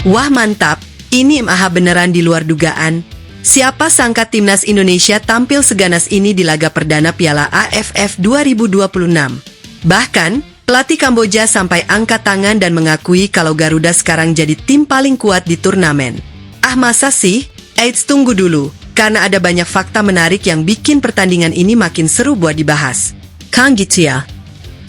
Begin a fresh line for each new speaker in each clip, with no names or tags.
Wah mantap, ini MAH beneran di luar dugaan. Siapa sangka timnas Indonesia tampil seganas ini di laga perdana Piala AFF 2026. Bahkan, pelatih Kamboja sampai angkat tangan dan mengakui kalau Garuda sekarang jadi tim paling kuat di turnamen. Ah masa sih? Eits, tunggu dulu, karena ada banyak fakta menarik yang bikin pertandingan ini makin seru buat dibahas. Kang gitu ya.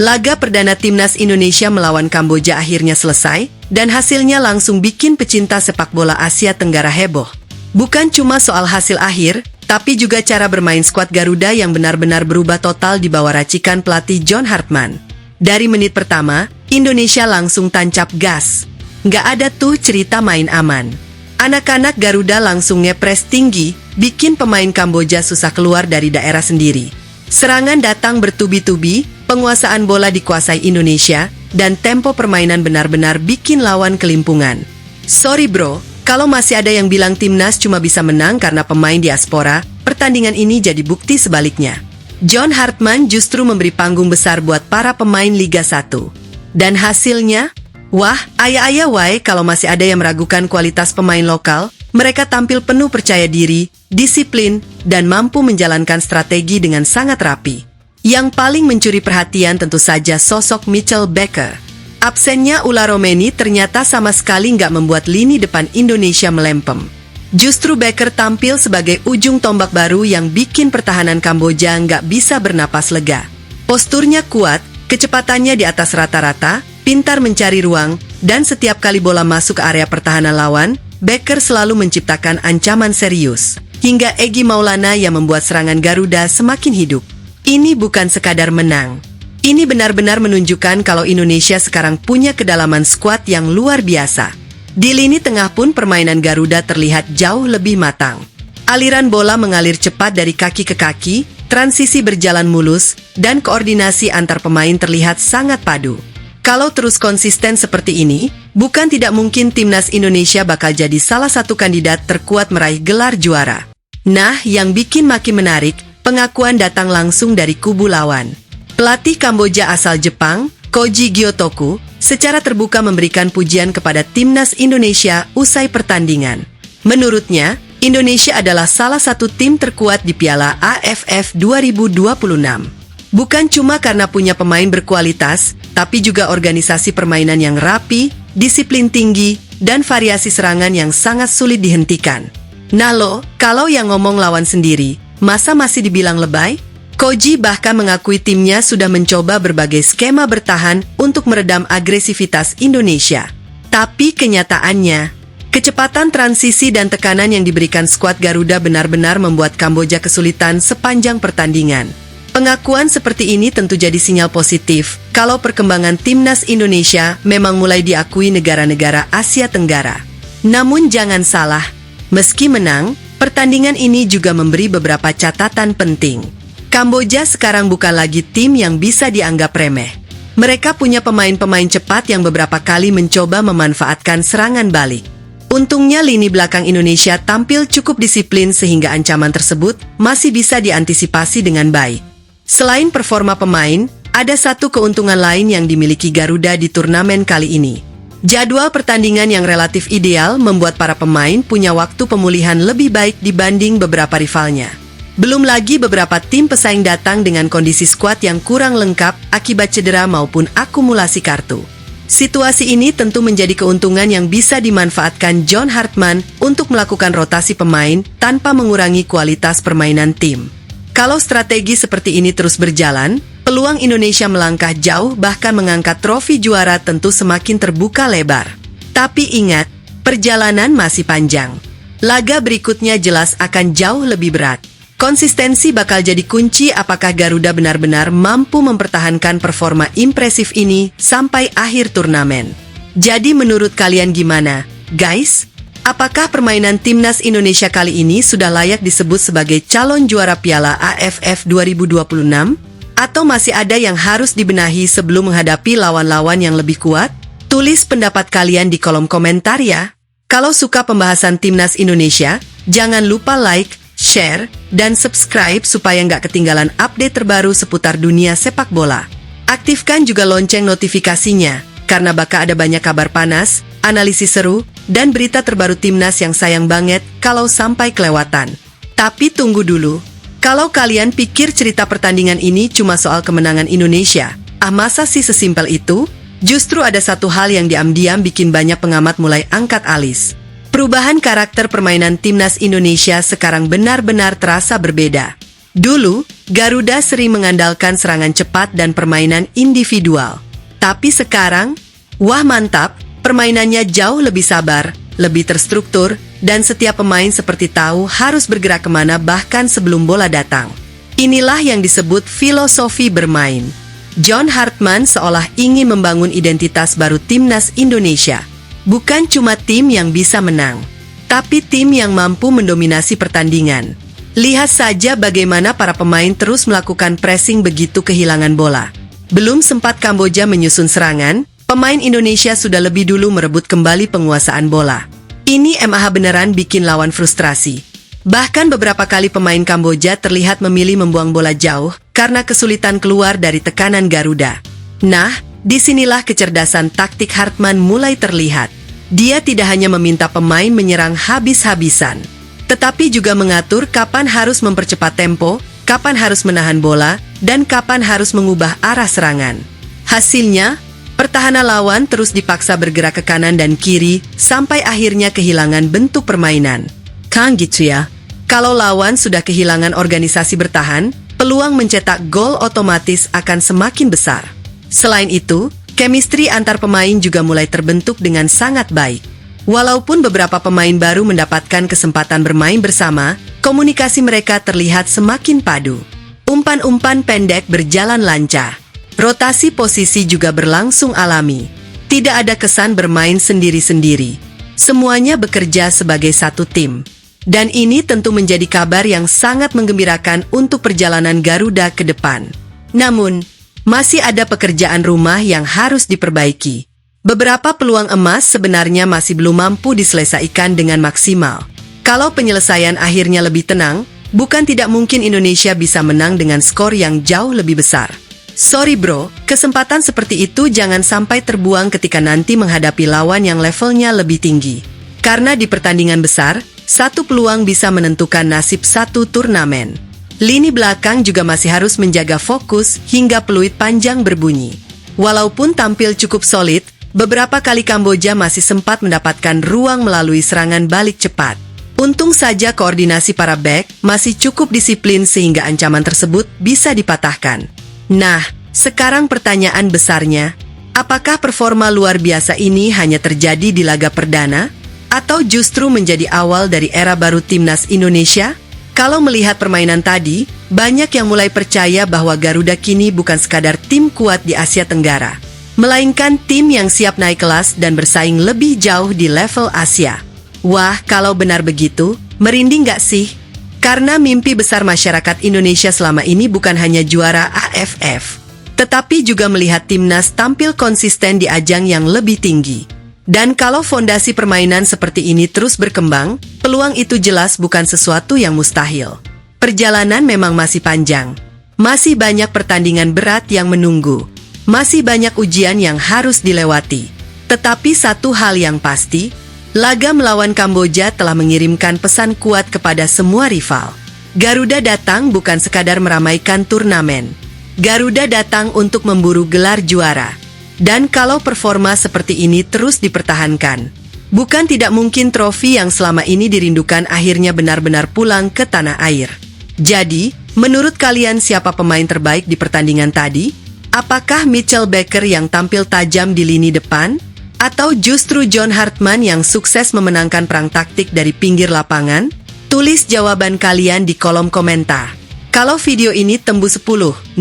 Laga perdana timnas Indonesia melawan Kamboja akhirnya selesai, dan hasilnya langsung bikin pecinta sepak bola Asia Tenggara heboh. Bukan cuma soal hasil akhir, tapi juga cara bermain skuad Garuda yang benar-benar berubah total di bawah racikan pelatih John Hartman. Dari menit pertama, Indonesia langsung tancap gas. Nggak ada tuh cerita main aman. Anak-anak Garuda langsung ngepres tinggi, bikin pemain Kamboja susah keluar dari daerah sendiri. Serangan datang bertubi-tubi, penguasaan bola dikuasai Indonesia, dan tempo permainan benar-benar bikin lawan kelimpungan. Sorry bro, kalau masih ada yang bilang timnas cuma bisa menang karena pemain diaspora, pertandingan ini jadi bukti sebaliknya. John Hartman justru memberi panggung besar buat para pemain Liga 1. Dan hasilnya? Wah, ayah-ayah wae kalau masih ada yang meragukan kualitas pemain lokal, mereka tampil penuh percaya diri, disiplin, dan mampu menjalankan strategi dengan sangat rapi. Yang paling mencuri perhatian tentu saja sosok Mitchell Baker. Absennya Ula Romeni ternyata sama sekali nggak membuat lini depan Indonesia melempem. Justru Baker tampil sebagai ujung tombak baru yang bikin pertahanan Kamboja nggak bisa bernapas lega. Posturnya kuat, kecepatannya di atas rata-rata, pintar mencari ruang, dan setiap kali bola masuk ke area pertahanan lawan, Baker selalu menciptakan ancaman serius. Hingga Egy Maulana yang membuat serangan Garuda semakin hidup. Ini bukan sekadar menang. Ini benar-benar menunjukkan kalau Indonesia sekarang punya kedalaman skuad yang luar biasa. Di lini tengah pun permainan Garuda terlihat jauh lebih matang. Aliran bola mengalir cepat dari kaki ke kaki, transisi berjalan mulus, dan koordinasi antar pemain terlihat sangat padu. Kalau terus konsisten seperti ini, bukan tidak mungkin timnas Indonesia bakal jadi salah satu kandidat terkuat meraih gelar juara. Nah, yang bikin makin menarik, pengakuan datang langsung dari kubu lawan. Pelatih Kamboja asal Jepang, Koji Gyotoku, secara terbuka memberikan pujian kepada timnas Indonesia usai pertandingan. Menurutnya, Indonesia adalah salah satu tim terkuat di Piala AFF 2026. Bukan cuma karena punya pemain berkualitas, tapi juga organisasi permainan yang rapi, disiplin tinggi, dan variasi serangan yang sangat sulit dihentikan. Nah lo, kalau yang ngomong lawan sendiri, masa masih dibilang lebay? Koji bahkan mengakui timnya sudah mencoba berbagai skema bertahan untuk meredam agresivitas Indonesia. Tapi kenyataannya, kecepatan transisi dan tekanan yang diberikan skuad Garuda benar-benar membuat Kamboja kesulitan sepanjang pertandingan. Pengakuan seperti ini tentu jadi sinyal positif kalau perkembangan timnas Indonesia memang mulai diakui negara-negara Asia Tenggara. Namun jangan salah, meski menang, pertandingan ini juga memberi beberapa catatan penting. Kamboja sekarang bukan lagi tim yang bisa dianggap remeh. Mereka punya pemain-pemain cepat yang beberapa kali mencoba memanfaatkan serangan balik. Untungnya lini belakang Indonesia tampil cukup disiplin sehingga ancaman tersebut masih bisa diantisipasi dengan baik. Selain performa pemain, ada satu keuntungan lain yang dimiliki Garuda di turnamen kali ini. Jadwal pertandingan yang relatif ideal membuat para pemain punya waktu pemulihan lebih baik dibanding beberapa rivalnya. Belum lagi beberapa tim pesaing datang dengan kondisi skuad yang kurang lengkap akibat cedera maupun akumulasi kartu. Situasi ini tentu menjadi keuntungan yang bisa dimanfaatkan John Hartman untuk melakukan rotasi pemain tanpa mengurangi kualitas permainan tim. Kalau strategi seperti ini terus berjalan, peluang Indonesia melangkah jauh bahkan mengangkat trofi juara tentu semakin terbuka lebar. Tapi ingat, perjalanan masih panjang. Laga berikutnya jelas akan jauh lebih berat. Konsistensi bakal jadi kunci apakah Garuda benar-benar mampu mempertahankan performa impresif ini sampai akhir turnamen. Jadi menurut kalian gimana, guys? Apakah permainan timnas Indonesia kali ini sudah layak disebut sebagai calon juara Piala AFF 2026? Atau masih ada yang harus dibenahi sebelum menghadapi lawan-lawan yang lebih kuat? Tulis pendapat kalian di kolom komentar ya. Kalau suka pembahasan timnas Indonesia, jangan lupa like, share, dan subscribe supaya nggak ketinggalan update terbaru seputar dunia sepak bola. Aktifkan juga lonceng notifikasinya, karena bakal ada banyak kabar panas, analisis seru, dan berita terbaru timnas yang sayang banget kalau sampai kelewatan. Tapi tunggu dulu, kalau kalian pikir cerita pertandingan ini cuma soal kemenangan Indonesia, masa sih sesimpel itu? Justru ada satu hal yang diam-diam bikin banyak pengamat mulai angkat alis. Perubahan karakter permainan timnas Indonesia sekarang benar-benar terasa berbeda. Dulu, Garuda sering mengandalkan serangan cepat dan permainan individual. Tapi sekarang, wah mantap, permainannya jauh lebih sabar, lebih terstruktur, dan setiap pemain seperti tahu harus bergerak kemana bahkan sebelum bola datang. Inilah yang disebut filosofi bermain. John Hartman seolah ingin membangun identitas baru timnas Indonesia. Bukan cuma tim yang bisa menang, tapi tim yang mampu mendominasi pertandingan. Lihat saja bagaimana para pemain terus melakukan pressing begitu kehilangan bola. Belum sempat Kamboja menyusun serangan, pemain Indonesia sudah lebih dulu merebut kembali penguasaan bola. Ini beneran bikin lawan frustrasi. Bahkan beberapa kali pemain Kamboja terlihat memilih membuang bola jauh karena kesulitan keluar dari tekanan Garuda. Nah, disinilah kecerdasan taktik Hartman mulai terlihat. Dia tidak hanya meminta pemain menyerang habis-habisan, tetapi juga mengatur kapan harus mempercepat tempo, kapan harus menahan bola, dan kapan harus mengubah arah serangan. Hasilnya, pertahanan lawan terus dipaksa bergerak ke kanan dan kiri sampai akhirnya kehilangan bentuk permainan. Kan gitu ya? Kalau lawan sudah kehilangan organisasi bertahan, peluang mencetak gol otomatis akan semakin besar. Selain itu, chemistry antar pemain juga mulai terbentuk dengan sangat baik. Walaupun beberapa pemain baru mendapatkan kesempatan bermain bersama, komunikasi mereka terlihat semakin padu. Umpan-umpan pendek berjalan lancar. Rotasi posisi juga berlangsung alami. Tidak ada kesan bermain sendiri-sendiri. Semuanya bekerja sebagai satu tim. Dan ini tentu menjadi kabar yang sangat menggembirakan untuk perjalanan Garuda ke depan. Namun, masih ada pekerjaan rumah yang harus diperbaiki. Beberapa peluang emas sebenarnya masih belum mampu diselesaikan dengan maksimal. Kalau penyelesaian akhirnya lebih tenang, bukan tidak mungkin Indonesia bisa menang dengan skor yang jauh lebih besar. Sorry bro, kesempatan seperti itu jangan sampai terbuang ketika nanti menghadapi lawan yang levelnya lebih tinggi. Karena di pertandingan besar, satu peluang bisa menentukan nasib satu turnamen. Lini belakang juga masih harus menjaga fokus hingga peluit panjang berbunyi. Walaupun tampil cukup solid, beberapa kali Kamboja masih sempat mendapatkan ruang melalui serangan balik cepat. Untung saja koordinasi para bek masih cukup disiplin sehingga ancaman tersebut bisa dipatahkan. Nah, sekarang pertanyaan besarnya, apakah performa luar biasa ini hanya terjadi di laga perdana? Atau justru menjadi awal dari era baru timnas Indonesia? Kalau melihat permainan tadi, banyak yang mulai percaya bahwa Garuda kini bukan sekadar tim kuat di Asia Tenggara, melainkan tim yang siap naik kelas dan bersaing lebih jauh di level Asia. Wah, kalau benar begitu, merinding gak sih? Karena mimpi besar masyarakat Indonesia selama ini bukan hanya juara AFF, tetapi juga melihat timnas tampil konsisten di ajang yang lebih tinggi. Dan kalau fondasi permainan seperti ini terus berkembang, peluang itu jelas bukan sesuatu yang mustahil. Perjalanan memang masih panjang. Masih banyak pertandingan berat yang menunggu. Masih banyak ujian yang harus dilewati. Tetapi satu hal yang pasti, laga melawan Kamboja telah mengirimkan pesan kuat kepada semua rival. Garuda datang bukan sekadar meramaikan turnamen. Garuda datang untuk memburu gelar juara. Dan kalau performa seperti ini terus dipertahankan, bukan tidak mungkin trofi yang selama ini dirindukan akhirnya benar-benar pulang ke tanah air. Jadi, menurut kalian siapa pemain terbaik di pertandingan tadi? Apakah Mitchell Baker yang tampil tajam di lini depan? Atau justru John Hartman yang sukses memenangkan perang taktik dari pinggir lapangan? Tulis jawaban kalian di kolom komentar. Kalau video ini tembus 10.000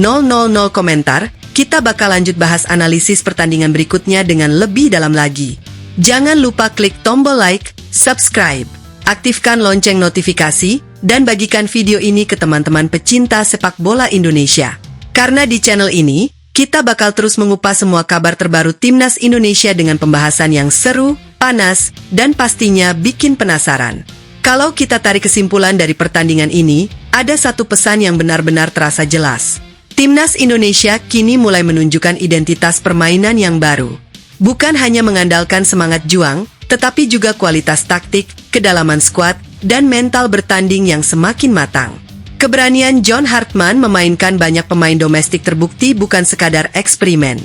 komentar, kita bakal lanjut bahas analisis pertandingan berikutnya dengan lebih dalam lagi. Jangan lupa klik tombol like, subscribe, aktifkan lonceng notifikasi, dan bagikan video ini ke teman-teman pecinta sepak bola Indonesia. Karena di channel ini, kita bakal terus mengupas semua kabar terbaru timnas Indonesia dengan pembahasan yang seru, panas, dan pastinya bikin penasaran. Kalau kita tarik kesimpulan dari pertandingan ini, ada satu pesan yang benar-benar terasa jelas. Timnas Indonesia kini mulai menunjukkan identitas permainan yang baru. Bukan hanya mengandalkan semangat juang, tetapi juga kualitas taktik, kedalaman skuad, dan mental bertanding yang semakin matang. Keberanian John Hartman memainkan banyak pemain domestik terbukti bukan sekadar eksperimen.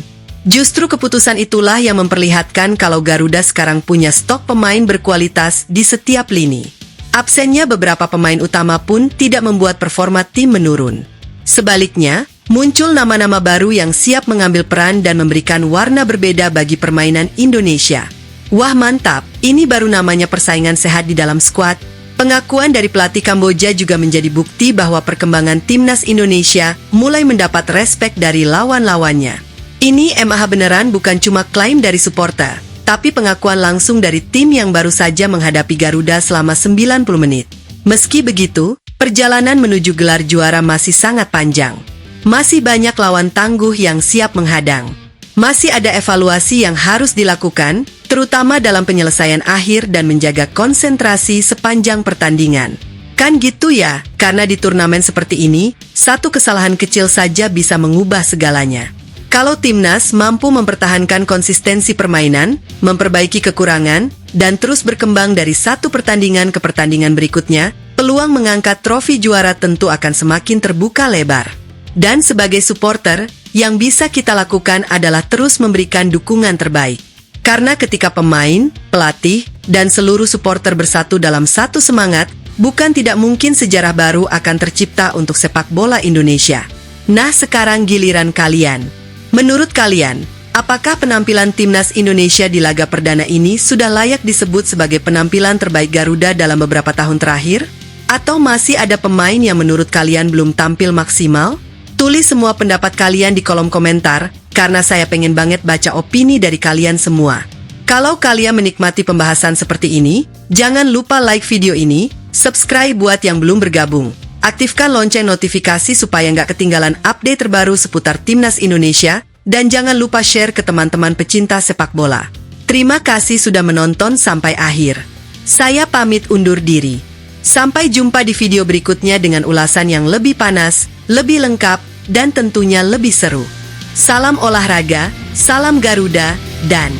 Justru keputusan itulah yang memperlihatkan kalau Garuda sekarang punya stok pemain berkualitas di setiap lini. Absennya beberapa pemain utama pun tidak membuat performa tim menurun. Sebaliknya, muncul nama-nama baru yang siap mengambil peran dan memberikan warna berbeda bagi permainan Indonesia. Wah mantap, ini baru namanya persaingan sehat di dalam skuad. Pengakuan dari pelatih Kamboja juga menjadi bukti bahwa perkembangan timnas Indonesia mulai mendapat respek dari lawan-lawannya. Ini MAH beneran bukan cuma klaim dari supporter, tapi pengakuan langsung dari tim yang baru saja menghadapi Garuda selama 90 menit. Meski begitu, perjalanan menuju gelar juara masih sangat panjang. Masih banyak lawan tangguh yang siap menghadang. Masih ada evaluasi yang harus dilakukan, terutama dalam penyelesaian akhir dan menjaga konsentrasi sepanjang pertandingan. Kan gitu ya, karena di turnamen seperti ini, satu kesalahan kecil saja bisa mengubah segalanya. Kalau timnas mampu mempertahankan konsistensi permainan, memperbaiki kekurangan, dan terus berkembang dari satu pertandingan ke pertandingan berikutnya, peluang mengangkat trofi juara tentu akan semakin terbuka lebar. Dan sebagai supporter, yang bisa kita lakukan adalah terus memberikan dukungan terbaik. Karena ketika pemain, pelatih, dan seluruh supporter bersatu dalam satu semangat, bukan tidak mungkin sejarah baru akan tercipta untuk sepak bola Indonesia. Nah sekarang giliran kalian. Menurut kalian, apakah penampilan timnas Indonesia di laga perdana ini sudah layak disebut sebagai penampilan terbaik Garuda dalam beberapa tahun terakhir? Atau masih ada pemain yang menurut kalian belum tampil maksimal? Tulis semua pendapat kalian di kolom komentar, karena saya pengen banget baca opini dari kalian semua. Kalau kalian menikmati pembahasan seperti ini, jangan lupa like video ini, subscribe buat yang belum bergabung, aktifkan lonceng notifikasi supaya nggak ketinggalan update terbaru seputar timnas Indonesia, dan jangan lupa share ke teman-teman pecinta sepak bola. Terima kasih sudah menonton sampai akhir. Saya pamit undur diri. Sampai jumpa di video berikutnya dengan ulasan yang lebih panas, lebih lengkap, dan tentunya lebih seru. Salam olahraga, salam Garuda, dan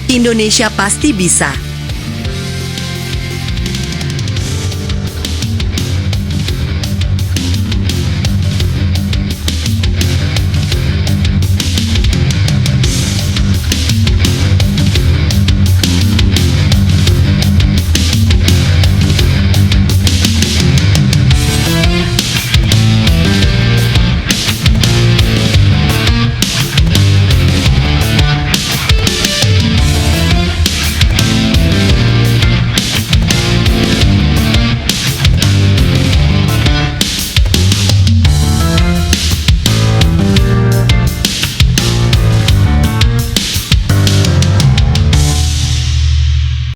Indonesia pasti bisa.